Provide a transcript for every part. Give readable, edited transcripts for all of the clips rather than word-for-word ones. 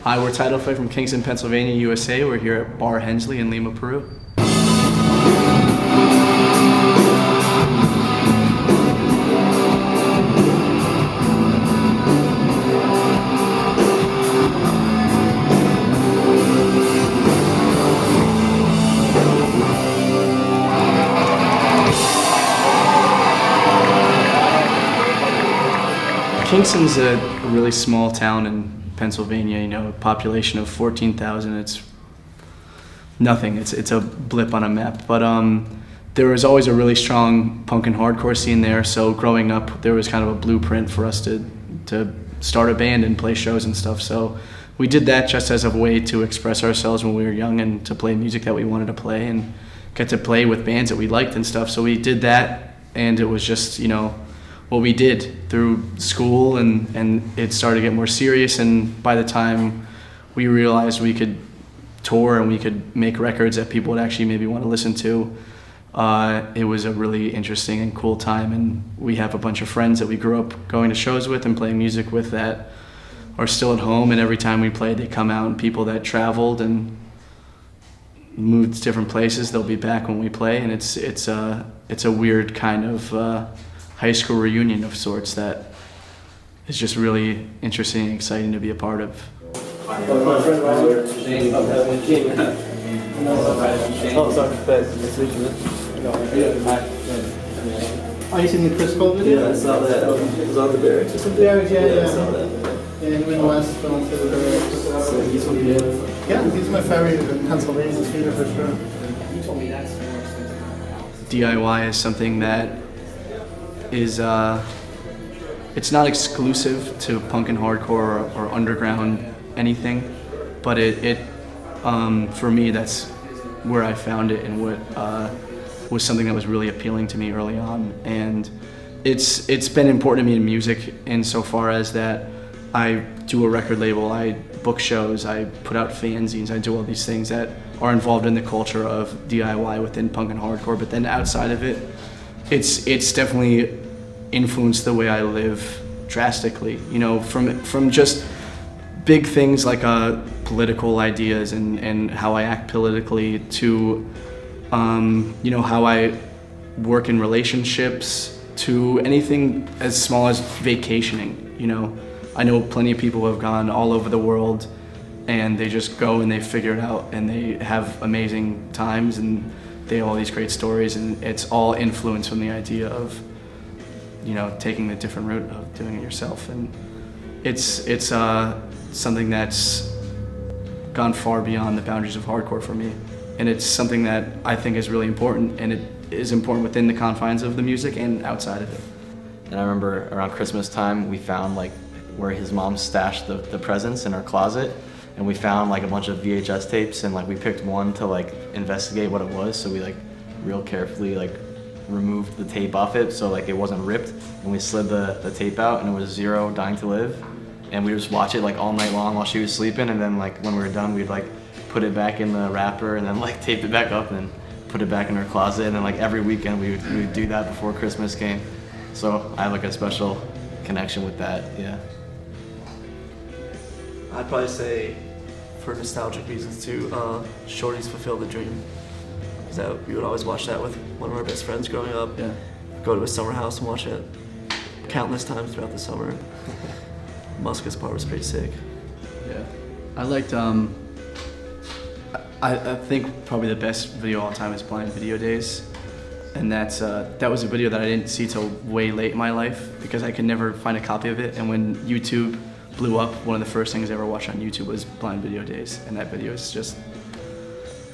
Hi, we're Title Fight from Kingston, Pennsylvania, USA. We're here at Bar Hensley in Lima, Peru. Kingston's a really small town in Pennsylvania, you know, a population of 14,000. It's nothing. It's a blip on a map. But there was always a really strong punk and hardcore scene there. So growing up, there was kind of a blueprint for us to start a band and play shows and stuff. So we did that just as a way to express ourselves when we were young and to play music that we wanted to play and get to play with bands that we liked and stuff. So we did that, and it was just, you know, what we did through school, and it started to get more serious, and by the time we realized we could tour and we could make records that people would actually maybe want to listen to, it was a really interesting and cool time. And we have a bunch of friends that we grew up going to shows with and playing music with that are still at home, and every time we play they come out, and people that traveled and moved to different places, they'll be back when we play, and it's a weird kind of high school reunion of sorts that is just really interesting and exciting to be a part of. Oh, sorry. Nice to meet you, man. Oh, you seen the Chris Cole video? Yeah, I saw that. It was on the Barracks or something. Yeah, I saw that. Yeah, he went west, went to the Barracks. So he's from here? Yeah, he's my favorite in Pennsylvania theater for sure. DIY is something that is it's not exclusive to punk and hardcore or underground anything, but it for me, that's where I found it, and what was something that was really appealing to me early on. And it's been important to me in music insofar as that I do a record label, I book shows, I put out fanzines, I do all these things that are involved in the culture of DIY within punk and hardcore. But then outside of it, it's definitely influenced the way I live drastically. You know, from just big things like political ideas and how I act politically to you know, how I work in relationships, to anything as small as vacationing. You know, I know plenty of people who have gone all over the world and they just go and they figure it out and they have amazing times and they have all these great stories, and it's all influenced from the idea of, you know, taking the different route of doing it yourself. And it's something that's gone far beyond the boundaries of hardcore for me, and it's something that I think is really important, and it is important within the confines of the music and outside of it. And I remember around Christmas time we found like where his mom stashed the presents in her closet, and we found like a bunch of VHS tapes, and like we picked one to like investigate what it was. So we like real carefully like removed the tape off it so like it wasn't ripped, and we slid the tape out, and it was Zero, Dying to Live, and we just watch it like all night long while she was sleeping, and then like when we were done we'd like put it back in the wrapper and then like tape it back up and put it back in her closet, and then like every weekend we would do that before Christmas came. So I have like a special connection with that, yeah. I'd probably say, for nostalgic reasons too, Shorty's Fulfill the Dream. That we would always watch that with one of our best friends growing up. Yeah. Go to a summer house and watch it countless times throughout the summer. Muska's part was pretty sick. Yeah, I liked. I think probably the best video of all time is Blind Video Days, and that was a video that I didn't see till way late in my life because I could never find a copy of it. And when YouTube blew up, one of the first things I ever watched on YouTube was Blind Video Days, and that video is just,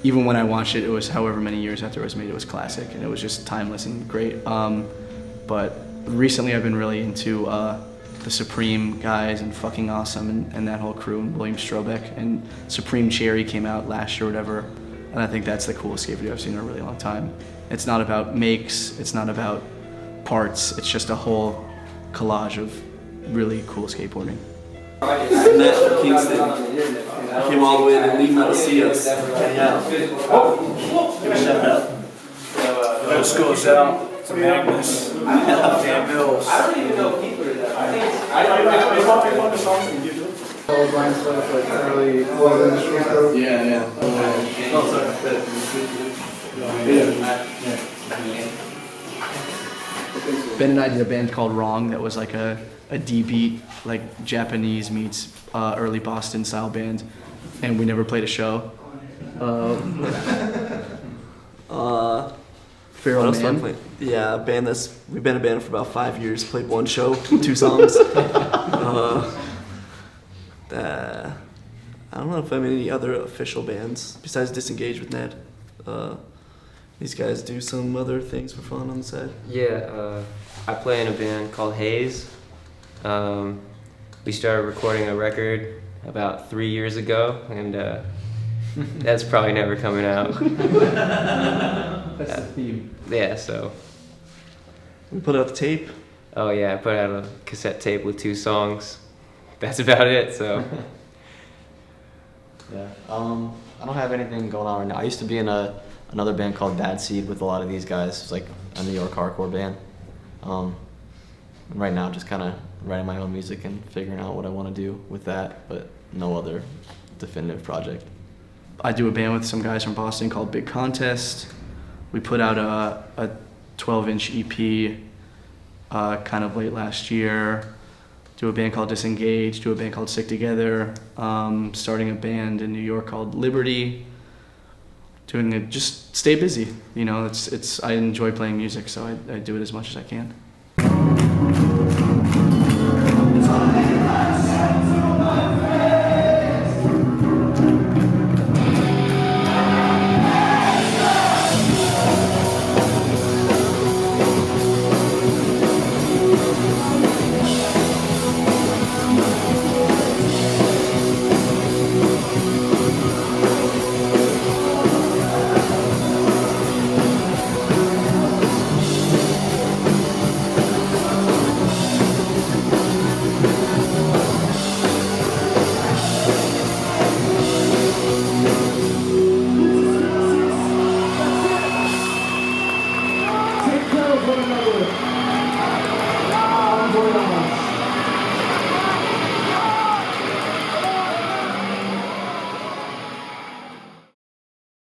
even when I watched it, it was however many years after it was made, it was classic, and it was just timeless and great. But recently I've been really into the Supreme guys and Fucking Awesome and that whole crew, and William Strobeck, and Supreme Cherry came out last year or whatever, and I think that's the coolest skate video I've seen in a really long time. It's not about makes, it's not about parts, it's just a whole collage of really cool skateboarding. I met from Kingston. I came all the way to Lima to see us. Hang out. Give a shout out. This goes out to Magnus, Dan Mills. I don't even know if people are that. I don't know. colorblind stuff, like early oil industry stuff. Yeah. Oh, sorry. Ben and I did a band called Wrong that was like a D-beat, like Japanese meets early Boston style band, and we never played a show. Feral What else do I Man. play? Yeah, we've been a band for about 5 years. Played one show, 2 songs. I don't know if I'm in any other official bands besides Disengage with Ned. These guys do some other things for fun on the side. Yeah, I play in a band called Haze. We started recording a record about 3 years ago, and that's probably never coming out. That's the theme. Yeah, so. We put out the tape. Oh yeah, I put out a cassette tape with 2 songs. That's about it, so. Yeah. I don't have anything going on right now. I used to be in another band called Bad Seed with a lot of these guys. It's like a New York hardcore band. Right now, just kind of writing my own music and figuring out what I want to do with that, but no other definitive project. I do a band with some guys from Boston called Big Contest. We put out a 12-inch EP kind of late last year. Do a band called Disengage, do a band called Sick Together, starting a band in New York called Liberty. Doing it, just stay busy. You know, it's I enjoy playing music, so I do it as much as I can.